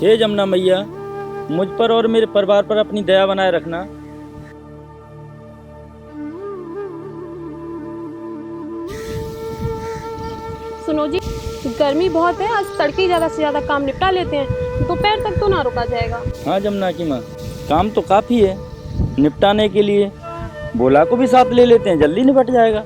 हे जमुना मैया, मुझ पर और मेरे परिवार पर अपनी दया बनाए रखना। सुनो जी, गर्मी बहुत है, आज तड़के ही ज्यादा से ज्यादा काम निपटा लेते हैं, दोपहर तक तो ना रुका जाएगा। हाँ जमुना की माँ, काम तो काफ़ी है निपटाने के लिए। भोला को भी साथ ले लेते हैं, जल्दी निपट जाएगा।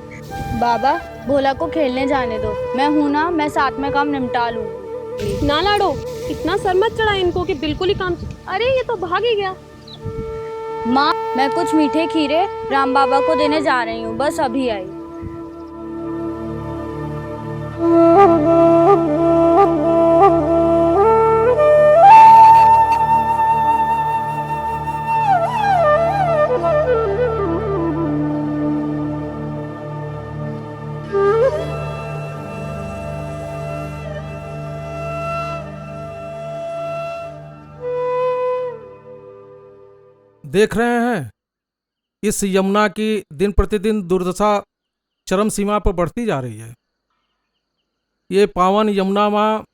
बाबा, भोला को खेलने जाने दो, मैं हूं ना, मैं साथ में काम निपटा लूंगी। ना लाडो, इतना सर मत चढ़ा इनको कि बिल्कुल ही काम। अरे ये तो भाग ही गया। माँ, मैं कुछ मीठे खीरे राम बाबा को देने जा रही हूँ, बस अभी आई। देख रहे हैं इस यमुना की दिन प्रतिदिन दुर्दशा चरम सीमा पर बढ़ती जा रही है। ये पावन यमुना माँ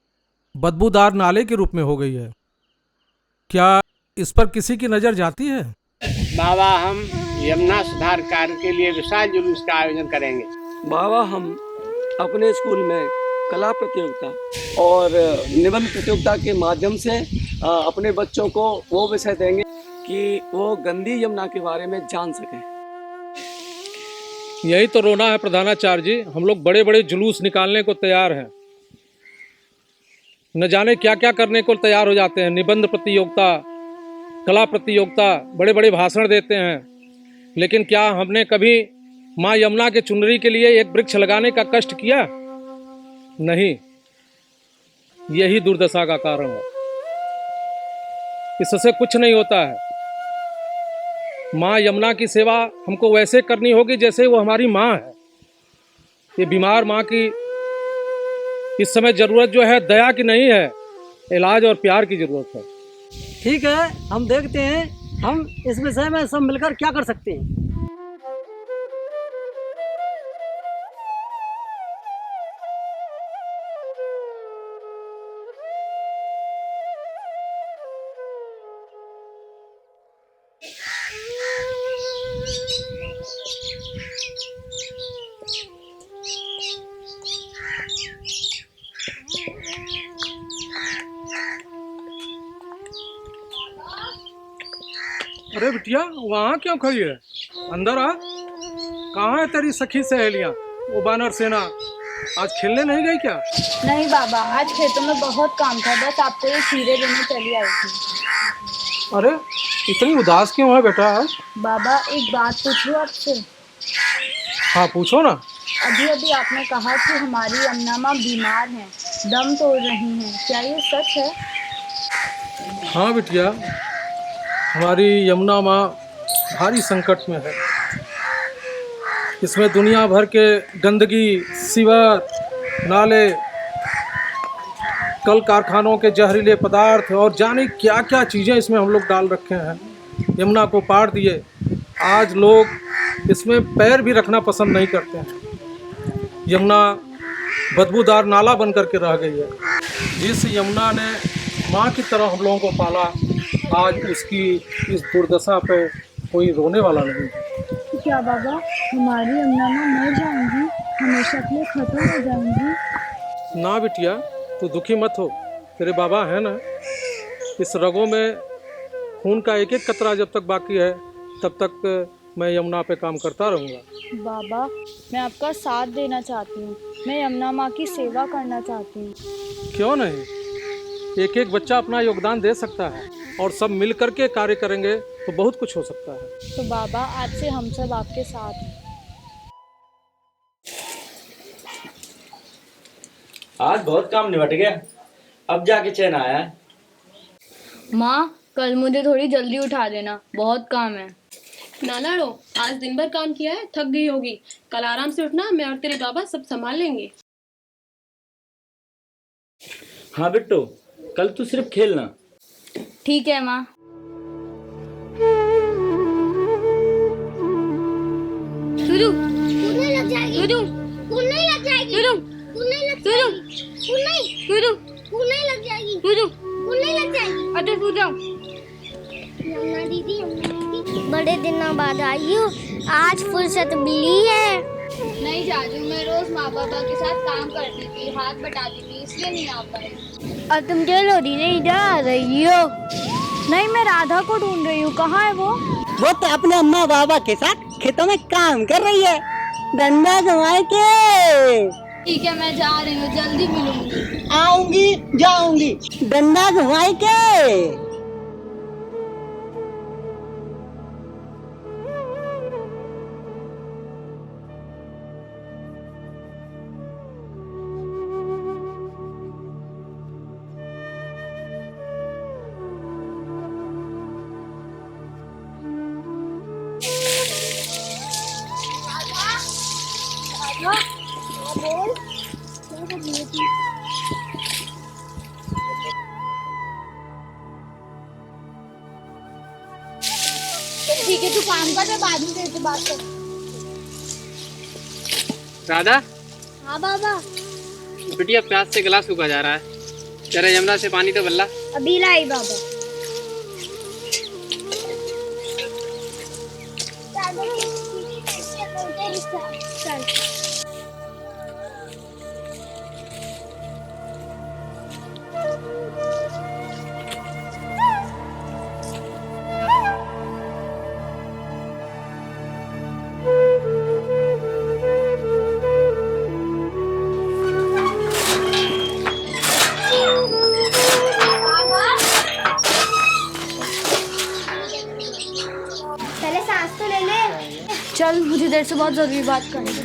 बदबूदार नाले के रूप में हो गई है। क्या इस पर किसी की नज़र जाती है? बाबा, हम यमुना सुधार कार्य के लिए विशाल जुलूस का आयोजन करेंगे। बाबा, हम अपने स्कूल में कला प्रतियोगिता और निबंध प्रतियोगिता के माध्यम से अपने बच्चों को वो विषय देंगे कि वो गंदी यमुना के बारे में जान सकें। यही तो रोना है प्रधानाचार्य जी, हम लोग बड़े बड़े जुलूस निकालने को तैयार हैं, न जाने क्या क्या करने को तैयार हो जाते हैं। निबंध प्रतियोगिता, कला प्रतियोगिता, बड़े बड़े भाषण देते हैं, लेकिन क्या हमने कभी माँ यमुना के चुनरी के लिए एक वृक्ष लगाने का कष्ट किया? नहीं। यही दुर्दशा का कारण है, इससे कुछ नहीं होता है। माँ यमुना की सेवा हमको वैसे करनी होगी जैसे वो हमारी माँ है। ये बीमार माँ की इस समय जरूरत जो है दया की नहीं है, इलाज और प्यार की जरूरत है। ठीक है, हम देखते हैं हम इस विषय में सब मिलकर क्या कर सकते हैं। अरे बिटिया, वहाँ क्यों खड़ी है? अंदर आ। कहाँ है तेरी सखी सहेलियाँ, वो बानर सेना? आज खेलने नहीं गई क्या? नहीं बाबा, आज खेतों में बहुत काम था, बस आपको ये खीरे देने चली आई थी। अरे इतनी उदास क्यों है बेटा आज? बाबा, एक बात पूछूं आपसे? हाँ पूछो ना। अभी अभी आपने कहा कि हमारी यमुना माँ बीमार हैं, दम तोड़ रही हैं, क्या ये सच है? हाँ बिटिया, हमारी यमुना माँ भारी संकट में है। इसमें दुनिया भर के गंदगी, सीवर, नाले, कल कारखानों के जहरीले पदार्थ और जाने क्या क्या चीज़ें इसमें हम लोग डाल रखे हैं। यमुना को पार दिए, आज लोग इसमें पैर भी रखना पसंद नहीं करते हैं। यमुना बदबूदार नाला बन करके रह गई है। जिस यमुना ने माँ की तरह हम लोगों को पाला, आज उसकी इस दुर्दशा पे कोई रोने वाला नहीं है। तो क्या बाबा, हमारी यमुना माँ मर जाएंगी, हमेशा के लिए खत्म हो जाएंगी? ना बिटिया, तू दुखी मत हो, तेरे बाबा है ना। इस रगों में खून का एक एक कतरा जब तक बाकी है तब तक मैं यमुना पे काम करता रहूँगा। बाबा, मैं आपका साथ देना चाहती हूँ, मैं यमुना माँ की सेवा करना चाहती हूँ। क्यों नहीं, एक एक बच्चा अपना योगदान दे सकता है और सब मिल करके कार्य करेंगे तो बहुत कुछ हो सकता है। तो बाबा, आज से हम सब आपके साथ हैं। आज बहुत काम निपट गया, अब जाके चैन आया है। माँ, कल मुझे थोड़ी जल्दी उठा देना, बहुत काम है। ना लाडो, आज दिन भर काम किया है, थक गई होगी, कल आराम से उठना, मैं और तेरे बाबा सब संभाल लेंगे। हाँ बिट्टू, कल तू सिर्फ खेलना। ठीक है माँ। कूदने लग जाएगी। कूदने लग जाएगी। कूदने लग जाएगी। फूल नहीं लग जाएगी। फूल नहीं लग जाएगी। अरे सो जाओ। यमुना दीदी बड़े दिनों बाद आई हो, आज फुर्सत मिली है। नहीं जाजू, मैं रोज माँ बाबा के साथ काम करती थी, हाथ बटाती थी, इसलिए नहीं आ पाई। और तुम जलोरी नहीं जा रही हो? नहीं, मैं राधा को ढूंढ रही हूँ। कहाँ है वो? वो तो अपने अम्मा बाबा के साथ खेतों में काम कर रही है, डंडा घुमाए के। ठीक है, मैं जा रही हूँ, जल्दी मिलूंगी। आऊंगी जाऊंगी, डंडा घुमाए के। ठीक है, तू काम कर, मैं बाद में तेरे से बात कर। राधा, हाँ बाबा। बिटिया प्यास से गला सूखा जा रहा है, जरा यमुना से पानी तो बल्ला। अभी लाई बाबा। पहले सांस तो ले ले। चल, मुझे देर से बहुत जरूरी बात करनी है।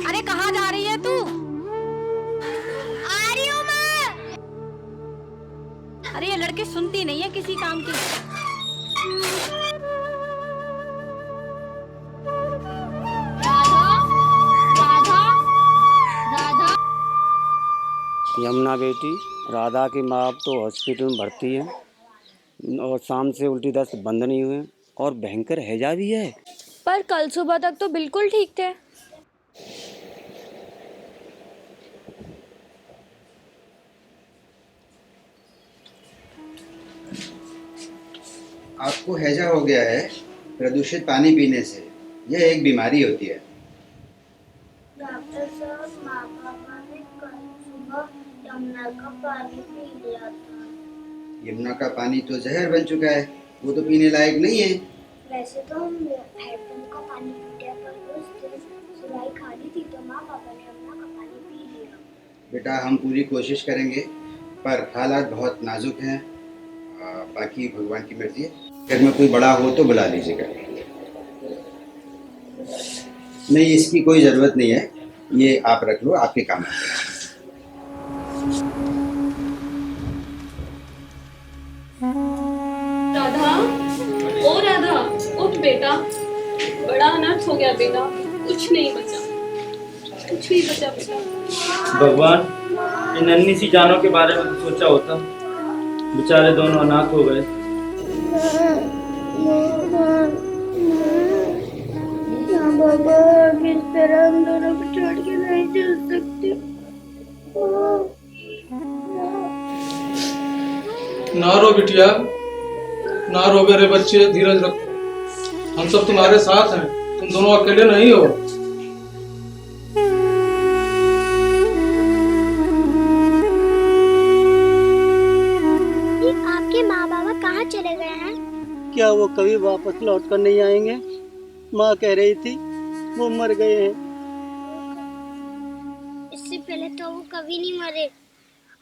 अरे कहाँ जा रही है तू? आ रही हूँ मैं। अरे ये लड़की सुनती नहीं है किसी काम की। राधा, राधा, यमुना बेटी, राधा की माँ अब तो हॉस्पिटल में भर्ती है और शाम से उल्टी दस्त बंद नहीं हुए और भयंकर हैजा भी है। पर कल सुबह तक तो बिल्कुल ठीक थे। आपको हैजा हो गया है प्रदूषित पानी पीने से। यह एक बीमारी होती है। डॉक्टर साहब, माँ पापा ने कल सुबह यमुना का पानी पी लिया था। यमुना का पानी तो जहर बन चुका है, वो तो पीने लायक नहीं है। वैसे तो हम हैडपंप का पानी पीते हैं, पर उस दिन सुराही खाली थी तो माँ पापा ने यमुना का पानी पी लिया। बेटा, हम पूरी कोशिश करेंगे, पर हालात बहुत नाजुक हैं। बाकी भगवान की मर्जी है। घर में कोई बड़ा हो तो बुला लीजिएगा। नहीं, इसकी कोई ज़रूरत नहीं है, ये आप रख लो, आपके काम है। राधा, ओ राधा, उठ बेटा, बड़ा अनर्थ हो गया बेटा, कुछ नहीं बचा, कुछ नहीं बचा बेटा। भगवान, इन नन्ही सी जानों के बारे में तो सोचा होता, बेचारे दोनों अनाथ हो गए। बाबा, इस तरह हम दोनों को छोड़ के नहीं चल सकते। ना रो बिटिया, ना रो मेरे बच्चे, धीरज रखो। हम सब तुम्हारे साथ हैं, तुम दोनों अकेले नहीं हो। आपके माँ बाबा कहाँ चले गए हैं? क्या वो कभी वापस लौट कर नहीं आएंगे? माँ कह रही थी वो मर गए हैं। इससे पहले तो वो कभी नहीं मरे।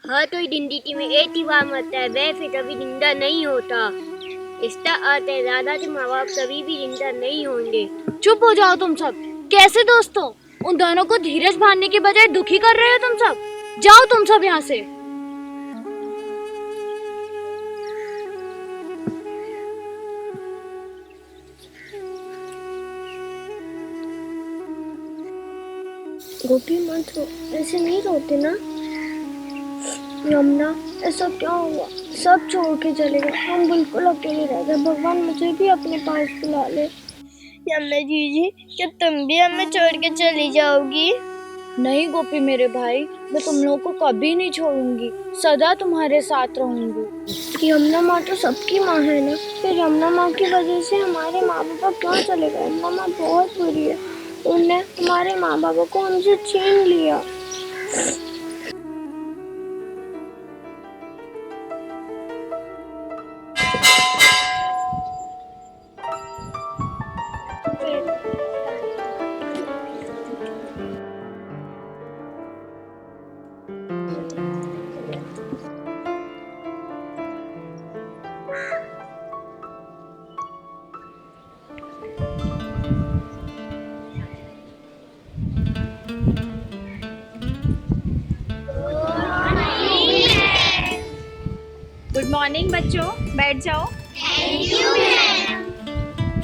हाँ, तो जिंदगी में एक ही बार मरता है, वह फिर कभी जिंदा नहीं होता। इसका अर्थ है राधा के माँ बाप कभी भी जिंदा नहीं होंगे। चुप हो जाओ तुम सब। कैसे दोस्तों? उन दोनों को धीरज बांधने के बजाय दुखी कर रहे हो तुम सब। जाओ तुम सब यहाँ से। गोपी मत रो, ऐसे नहीं रोते ना। यमुना, ऐसा क्या हुआ? सब छोड़ के चले गए, हम बिल्कुल अकेले रह गए। भगवान मुझे भी अपने पास बुला ले। यमुना जीजी, क्या तुम भी हमें छोड़ के चली जाओगी? नहीं गोपी मेरे भाई, मैं तुम लोगों को कभी नहीं छोड़ूंगी, सदा तुम्हारे साथ रहूंगी। यमुना माँ तो सबकी माँ है ना, फिर यमुना माँ की वजह से हमारे माँ बाप क्यों चले गए? यमुना माँ बहुत बुरी है, उन्होंने हमारे माँ बाप को हमसे छीन लिया। गुड मॉर्निंग बच्चों, बैठ जाओ।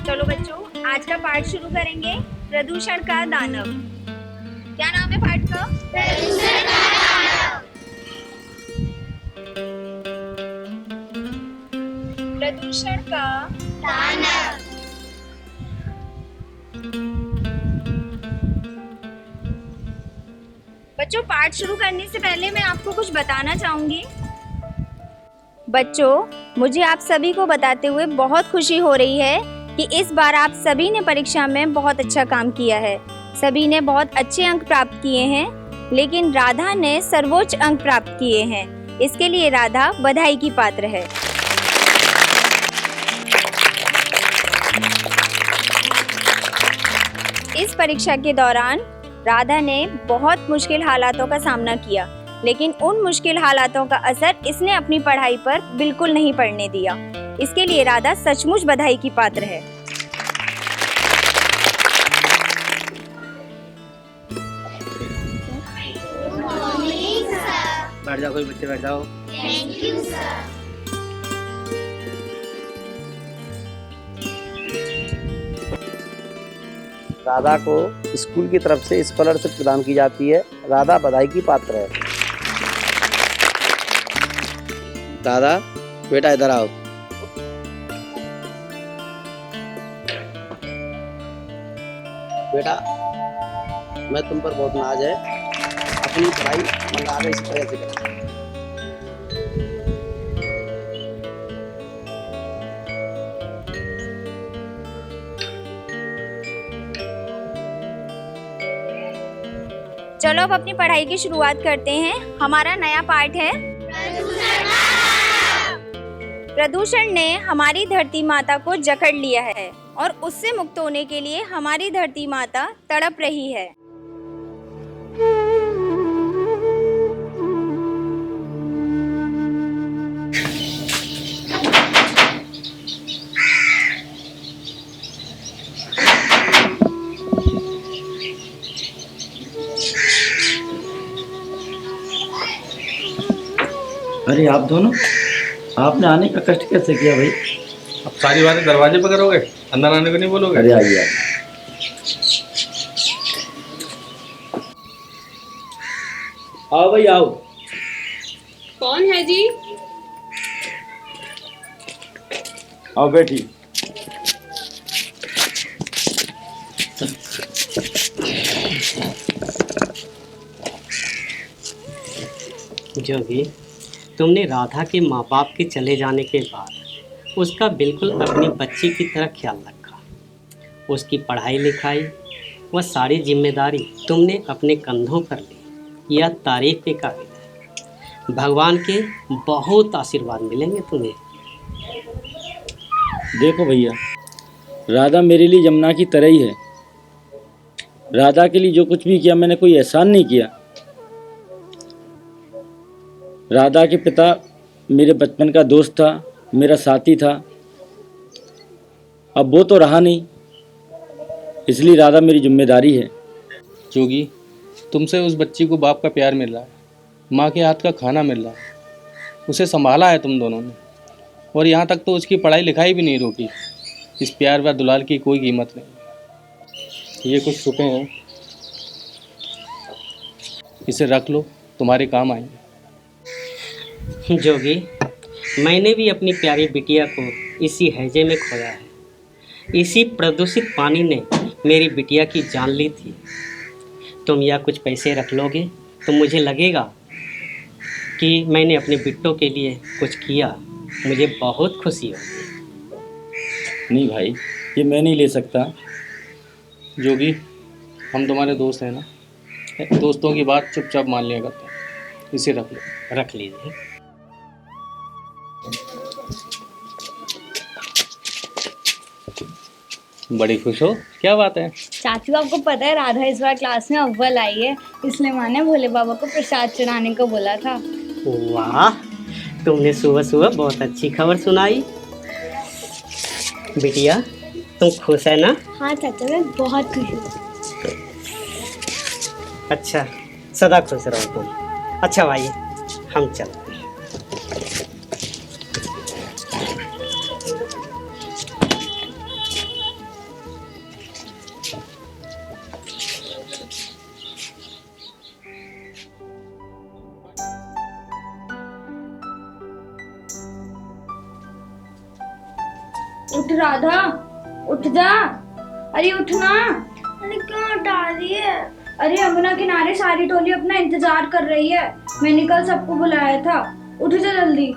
चलो बच्चों, आज का पाठ शुरू करेंगे। प्रदूषण का दानव। क्या नाम है पाठ का? प्रदूषण का दानव। प्रदूषण का दानव। बच्चों, पाठ शुरू करने से पहले मैं आपको कुछ बताना चाहूंगी। बच्चों, मुझे आप सभी को बताते हुए बहुत खुशी हो रही है कि इस बार आप सभी ने परीक्षा में बहुत अच्छा काम किया है। सभी ने बहुत अच्छे अंक प्राप्त किए हैं, लेकिन राधा ने सर्वोच्च अंक प्राप्त किए हैं। इसके लिए राधा बधाई की पात्र है। इस परीक्षा के दौरान राधा ने बहुत मुश्किल हालातों का सामना किया, लेकिन उन मुश्किल हालातों का असर इसने अपनी पढ़ाई पर बिल्कुल नहीं पड़ने दिया। इसके लिए राधा सचमुच बधाई की पात्र है। बैठ जाओ, कोई बच्चे बैठ जाओ। राधा को स्कूल की तरफ से स्कॉलरशिप प्रदान की जाती है। राधा बधाई की पात्र है। राधा बेटा इधर आओ। बेटा, मैं तुम पर बहुत नाज है, अपनी पढ़ाई मन लगा इस तरह से करें। चलो अब अपनी पढ़ाई की शुरुआत करते हैं। हमारा नया पाठ है प्रदूषण ने हमारी धरती माता को जकड़ लिया है और उससे मुक्त होने के लिए हमारी धरती माता तड़प रही है। अरे आप दोनों, आपने आने का कष्ट कैसे किया भाई? अब सारी बातें दरवाजे पर करोगे, अंदर आने को नहीं बोलोगे? अरे आइए। आओ भाई आओ। कौन है जी? आओ बैठी। जोगी, तुमने राधा के माँ बाप के चले जाने के बाद उसका बिल्कुल अपनी बच्ची की तरह ख्याल रखा। उसकी पढ़ाई लिखाई व सारी जिम्मेदारी तुमने अपने कंधों पर ली। यह तारीफ के काबिल है। भगवान के बहुत आशीर्वाद मिलेंगे तुम्हें। देखो भैया, राधा मेरे लिए यमुना की तरह ही है। राधा के लिए जो कुछ भी किया मैंने कोई एहसान नहीं किया। राधा के पिता मेरे बचपन का दोस्त था, मेरा साथी था। अब वो तो रहा नहीं, इसलिए राधा मेरी जिम्मेदारी है। जोगी, तुमसे उस बच्ची को बाप का प्यार मिल रहा है, माँ के हाथ का खाना मिल रहा है, उसे संभाला है तुम दोनों ने, और यहाँ तक तो उसकी पढ़ाई लिखाई भी नहीं रोकी। इस प्यार व दुलार की कोई कीमत नहीं। ये कुछ रुपए हैं, इसे रख लो, तुम्हारे काम आएंगे। जोगी, मैंने भी अपनी प्यारी बिटिया को इसी हैजे में खोया है। इसी प्रदूषित पानी ने मेरी बिटिया की जान ली थी। तुम यह कुछ पैसे रख लोगे तो मुझे लगेगा कि मैंने अपने बिट्टो के लिए कुछ किया, मुझे बहुत खुशी होगी। नहीं भाई, ये मैं नहीं ले सकता। जोगी, हम तुम्हारे दोस्त हैं ना, दोस्तों की बात चुपचाप मान लिया करते हैं। इसे रख लो। रख लीजिए। बड़ी खुश हो, क्या बात है? चाचू आपको पता है राधा इस बार क्लास में अव्वल आई है, इसलिए माँ ने भोले बाबा को प्रसाद चढ़ाने को बोला था। वाह, तुमने सुबह सुबह बहुत अच्छी खबर सुनाई। बिटिया, तुम खुश है ना? हाँ चाचा, मैं बहुत खुश हूँ। अच्छा, सदा खुश रहो तुम। अच्छा भाई, हम चलते हैं। उठ राधा, उठ जा। अरे उठना। अरे क्यों उठा रही है? अरे यमुना किनारे सारी टोली अपना इंतजार कर रही है, मैंने कल सबको बुलाया था। उठ जा जल्दी।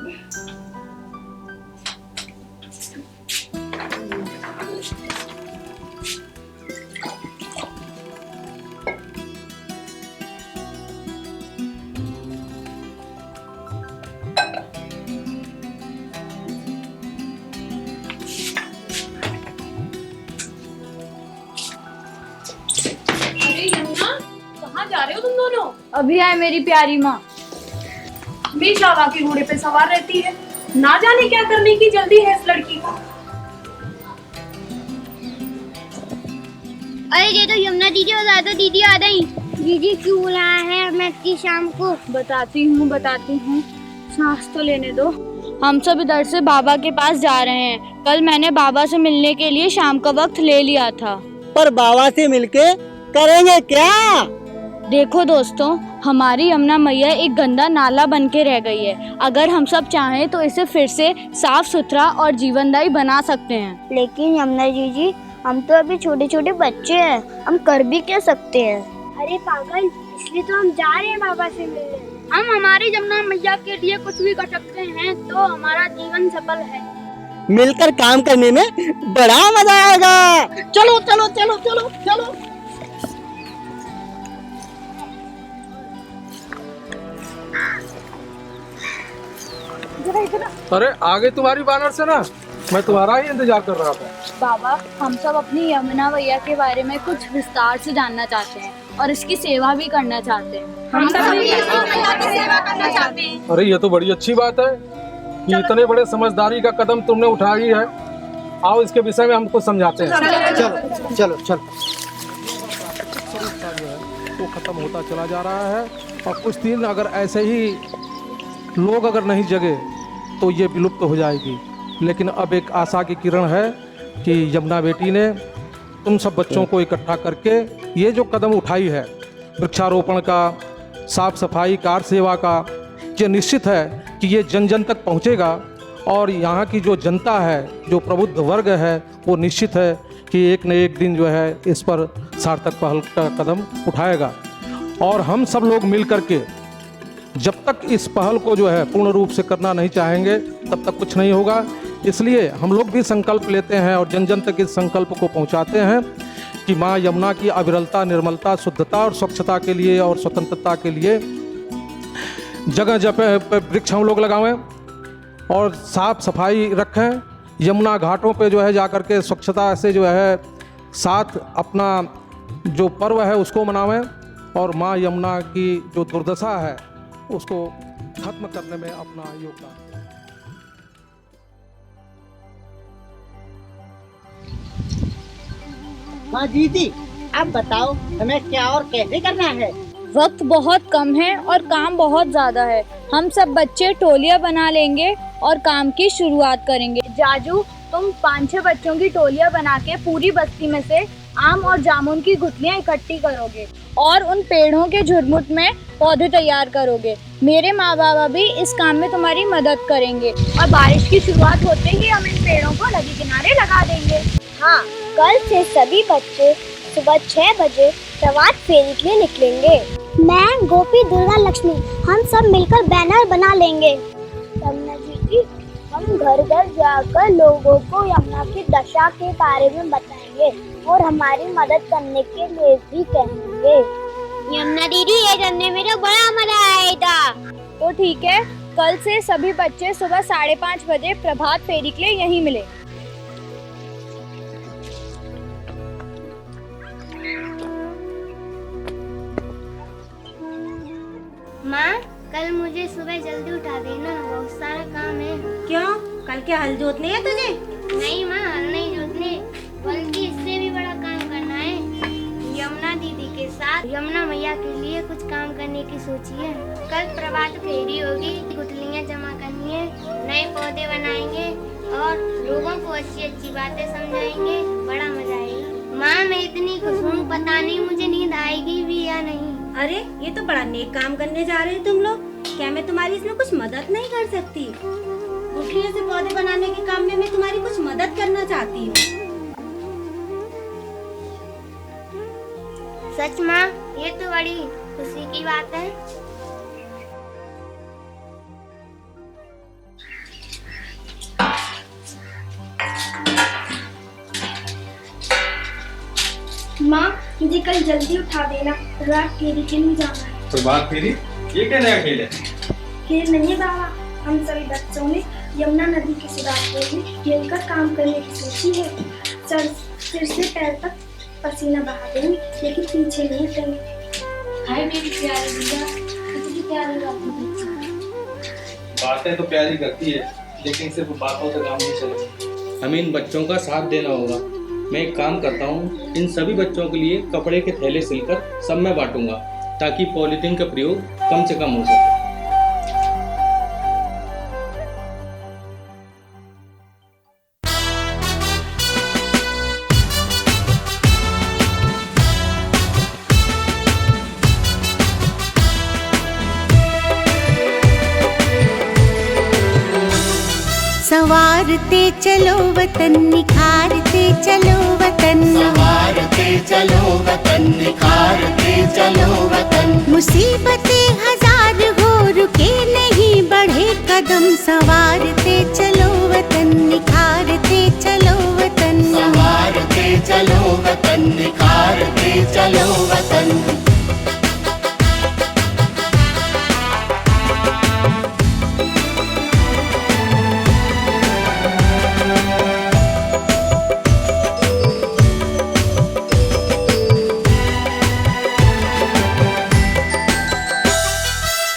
जा रहे हो तुम दोनों? अभी आए मेरी प्यारी माँ। हमेशा आगा के घोड़े पे सवार रहती है, ना जाने क्या करने की जल्दी है इस लड़की को। अरे ये तो यमुना दीदी और राधा दीदी आ गई। दीदी क्यों बुलाया है हमें इतनी शाम को? बताती हूँ, सांस तो लेने दो। हम सब इधर से बाबा के पास जा रहे हैं। कल मैंने बाबा से मिलने के लिए शाम का वक्त ले लिया था। पर बाबा से मिलके करेंगे क्या? देखो दोस्तों, हमारी यमुना मैया एक गंदा नाला बन के रह गई है। अगर हम सब चाहें तो इसे फिर से साफ सुथरा और जीवनदायी बना सकते हैं। लेकिन यमुना जी, हम तो अभी छोटे छोटे बच्चे हैं, हम कर भी क्या सकते हैं? अरे पागल, इसलिए तो हम जा रहे हैं बाबा से मिलने। हम हमारी यमुना मैया के लिए कुछ भी कर सकते हैं तो हमारा जीवन सफल है। मिलकर काम करने में बड़ा मजा आएगा। चलो चलो चलो चलो चलो। अरे आगे तुम्हारी बानर से ना, मैं तुम्हारा ही इंतजार कर रहा था। बाबा, हम सब अपनी यमुना मैया के बारे में कुछ विस्तार से जानना चाहते हैं और इसकी सेवा भी करना चाहते हैं। हम सब भी मैया की सेवा करना चाहते हैं। अरे ये तो बड़ी अच्छी बात है कि इतने बड़े समझदारी का कदम तुमने उठाई है। आओ इसके विषय में हमको समझाते हैं। चलो चलो चलो। वो खत्म होता चला जा रहा है और कुछ दिन अगर ऐसे ही लोग अगर नहीं जगे तो ये विलुप्त हो जाएगी। लेकिन अब एक आशा की किरण है कि यमुना बेटी ने तुम सब बच्चों को इकट्ठा करके ये जो कदम उठाई है, वृक्षारोपण का, साफ सफाई, कार सेवा का, ये निश्चित है कि ये जन जन तक पहुँचेगा और यहाँ की जो जनता है, जो प्रबुद्ध वर्ग है, वो निश्चित है कि एक न एक दिन जो है इस पर सार्थक पहल का कदम उठाएगा। और हम सब लोग मिल करके जब तक इस पहल को जो है पूर्ण रूप से करना नहीं चाहेंगे तब तक कुछ नहीं होगा। इसलिए हम लोग भी संकल्प लेते हैं और जन जन तक इस संकल्प को पहुंचाते हैं कि माँ यमुना की अविरलता, निर्मलता, शुद्धता और स्वच्छता के लिए और स्वतंत्रता के लिए जगह जगह वृक्ष हम लोग लगावें और साफ सफाई रखें। यमुना घाटों पे जो है जाकर के स्वच्छता से जो है साथ अपना जो पर्व है उसको मनावें और माँ यमुना की जो दुर्दशा है उसको खत्म करने में अपना योगदान। हाँ दीदी, आप बताओ हमें क्या और कैसे करना है? वक्त बहुत कम है और काम बहुत ज्यादा है। हम सब बच्चे टोलियां बना लेंगे और काम की शुरुआत करेंगे। जाजू, तुम 5-6 बच्चों की टोलियां बना के पूरी बस्ती में से आम और जामुन की गुठलियां इकट्ठी करोगे और उन पेड़ों के झुरमुट में पौधे तैयार करोगे। मेरे माँ बाबा भी इस काम में तुम्हारी मदद करेंगे और बारिश की शुरुआत होते ही हम इन पेड़ों को नदी किनारे लगा देंगे। हाँ, कल से सभी बच्चे सुबह 6 बजे प्रभात फेरी के लिए निकलेंगे। मैं, गोपी, दुर्गा, लक्ष्मी हम सब मिलकर बैनर बना लेंगे। यमुना जी, हम घर घर जाकर लोगों को यमुना की दशा के बारे में बताएंगे और हमारी मदद करने के लिए भी कहेंगे। यमुना दीदी, ये जानने में तो बड़ा मजा आएगा। तो ठीक है, कल से सभी बच्चे सुबह 5:30 बजे प्रभात फेरी के लिए यहीं मिले। माँ, कल मुझे सुबह जल्दी उठा देना, बहुत सारा काम है। क्यों, कल क्या हल जोतनी है तुझे? नहीं माँ, हल नहीं जोतने, बल्कि इससे भी बड़ा काम करना है। यमुना दीदी के साथ यमुना मैया के लिए कुछ काम करने की सोची है। कल प्रभात फेरी होगी, गुठलियाँ जमा करनी है, नए पौधे बनाएंगे और लोगों को अच्छी अच्छी बातें समझाएंगे। बड़ा मजा आएगा। माँ, मैं इतनी खुश हूँ, पता नहीं मुझे नींद आएगी भी या नहीं। अरे, ये तो बड़ा नेक काम करने जा रहे हैं तुम लोग। क्या मैं तुम्हारी इसमें कुछ मदद नहीं कर सकती? गुठलियों से पौधे बनाने के काम में मैं तुम्हारी कुछ मदद करना चाहती हूँ। सच माँ, ये तो बड़ी खुशी की बात है। माँ, मुझे कल जल्दी उठा देना, प्रभात फेरी के लिए जाना है। प्रभात फेरी? ये क्या नया खेल है? खेल नहीं है बाबा, हम सभी बच्चों ने यमुना नदी के किनारे में मिलकर काम करने की सोची है। सिर से पैर तक पसीना बहा देंगे, लेकिन पीछे नहीं हटेंगे। हाय मेरी प्यारी गुड़िया, कितनी प्यारी बातें तो प्यारी करती है, लेकिन सिर्फ बातों से काम नहीं चलेगा। हमें इन बच्चों का साथ देना होगा। मैं एक काम करता हूँ, इन सभी बच्चों के लिए कपड़े के थैले सिलकर सब में बांटूंगा, ताकि पॉलीथीन का प्रयोग कम से कम हो सके। संवारते चलो वतन, निखारते चलो वतन, संवारते चलो वतन, निखारते चलो वतन। मुसीबतें हजार हो, रुके नहीं बढ़े कदम, संवारते चलो वतन, निखारते चलो वतन, संवारते चलो वतन, निखारते चलो वतन।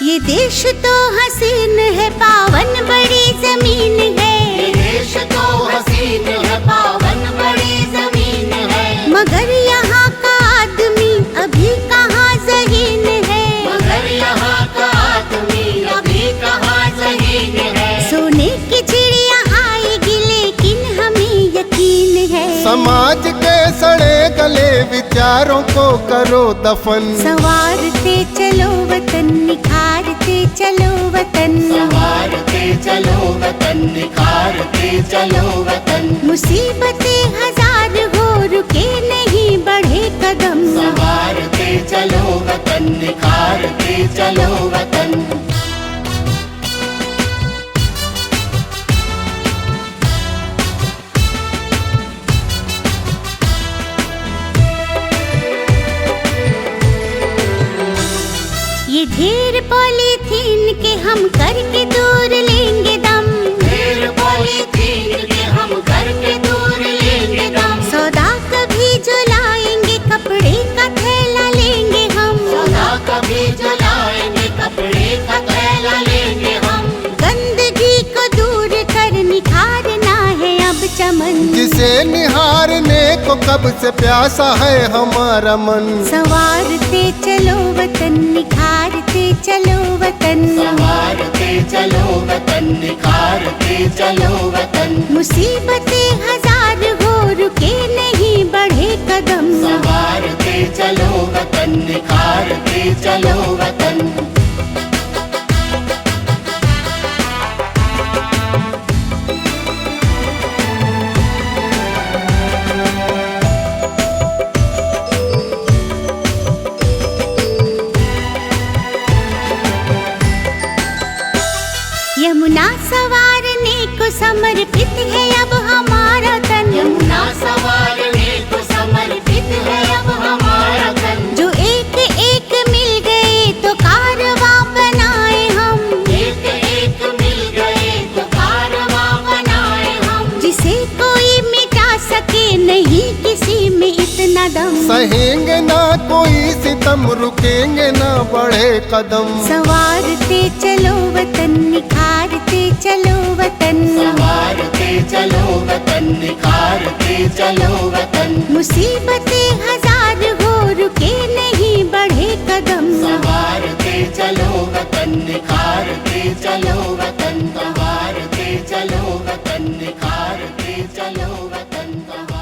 ये देश तो हसीन है, पावन बड़ी जमीन है। ये देश तो हसीन है, पावन बड़ी जमीन है। मगर यहाँ का आदमी अभी कहाँ ज़हीन है, मगर यहाँ का आदमी अभी कहाँ ज़हीन है। सोने की चिड़िया आएगी, लेकिन हमें यकीन है। समाज के सड़े गले विचारों को करो दफन, संवारते चलो वतन, निखारते चलो वतन, संवारते चलो वतन, निखारते चलो वतन। मुसीबतें हजार हो, रुके नहीं बढ़े कदम, संवारते चलो वतन, निखारते चलो वतन। ये ढेर पॉलीथीन के हम करके दूर लेंगे दम, ढेर पॉलीथीन के हम करके दूर लेंगे दम। सौदा कभी जो लाएंगे, कपड़े का थैला लेंगे हम, सौदा कभी जो लाएंगे, कपड़े का थैला लेंगे हम। गंदगी को दूर कर निखारना है अब चमन, जिसे निहारने को कब से प्यासा है हमारा मन। संवारते चलो वतन, निखारते चलो वतन, संवारते चलो वतन, निखारते चलो वतन। मुसीबतें हजार हो, रुके नहीं बढ़े कदम, संवारते चलो वतन, निखारते चलो वतन। समर्पित है अब हमारा तन, यमुना संवारने को समर्पित है अब हमारा तन। जो एक एक मिल गए तो कारवां बनाए हम, एक एक मिल गए तो कारवां बनाए हम। जिसे कोई मिटा सके नहीं किसी में इतना दम, सहेंगे ना कोई सितम, रुकेंगे ना बढ़े कदम। संवारते चलो वतन, निखारते चलो वतन, संवारते चलो वतन, निखारते चलो वतन। मुसीबतें हजार हो रुके नहीं बढ़े कदम, संवारते चलो वतन, निखारते चलो वतन, संवारते चलो वतन, निखारते चलो वतन।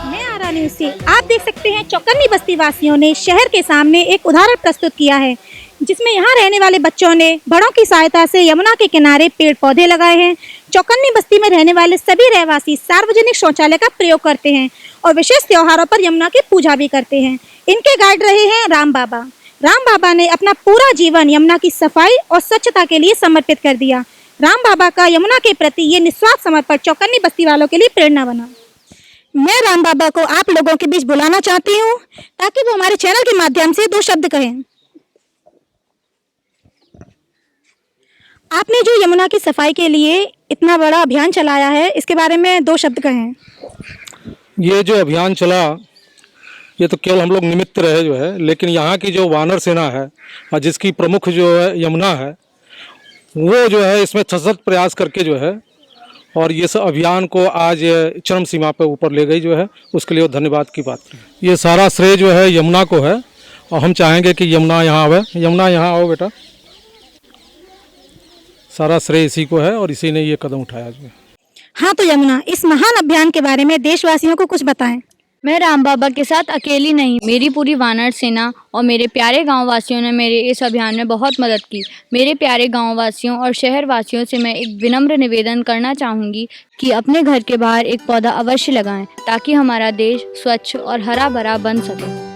मैं आरा न्यूज़ से आप देख सकते हैं चौकन्नी बस्ती वासियों ने शहर के सामने एक उदाहरण प्रस्तुत किया है, जिसमें यहाँ रहने वाले बच्चों ने बड़ों की सहायता से यमुना के किनारे पेड़ पौधे लगाए हैं। चौकन्नी बस्ती में रहने वाले सभी रहवासी सार्वजनिक शौचालय का प्रयोग करते हैं और विशेष त्योहारों पर यमुना की पूजा भी करते हैं। इनके गाइड रहे हैं राम बाबा। राम बाबा ने अपना पूरा जीवन यमुना की सफाई और स्वच्छता के लिए समर्पित कर दिया। राम बाबा का यमुना के प्रति ये निस्वार्थ समर्पण चौकन्नी बस्ती वालों के लिए प्रेरणा बना। मैं राम बाबा को आप लोगों के बीच बुलाना चाहती हूँ ताकि वो हमारे चैनल के माध्यम से 2 शब्द कहें। आपने जो यमुना की सफाई के लिए इतना बड़ा अभियान चलाया है, इसके बारे में 2 शब्द कहें। ये जो अभियान चला, ये तो केवल हम लोग निमित्त रहे जो है, लेकिन यहाँ की जो वानर सेना है और जिसकी प्रमुख जो है यमुना है, वो जो है इसमें सशक्त प्रयास करके जो है और ये सब अभियान को आज चरम सीमा पे ऊपर ले गई जो है, उसके लिए धन्यवाद की बात है। ये सारा श्रेय जो है यमुना को है और हम चाहेंगे कि यमुना यहाँ आवे। यमुना यहाँ आओ बेटा, सारा श्रेय इसी को है और इसी ने ये कदम उठाया जो है। हाँ तो यमुना, इस महान अभियान के बारे में देशवासियों को कुछ बताएं। मैं राम बाबा के साथ अकेली नहीं, मेरी पूरी वानर सेना और मेरे प्यारे गांव वासियों ने मेरे इस अभियान में बहुत मदद की। मेरे प्यारे गांव वासियों और शहर वासियों से मैं एक विनम्र निवेदन करना चाहूँगी कि अपने घर के बाहर एक पौधा अवश्य लगाएं ताकि हमारा देश स्वच्छ और हरा भरा बन सके।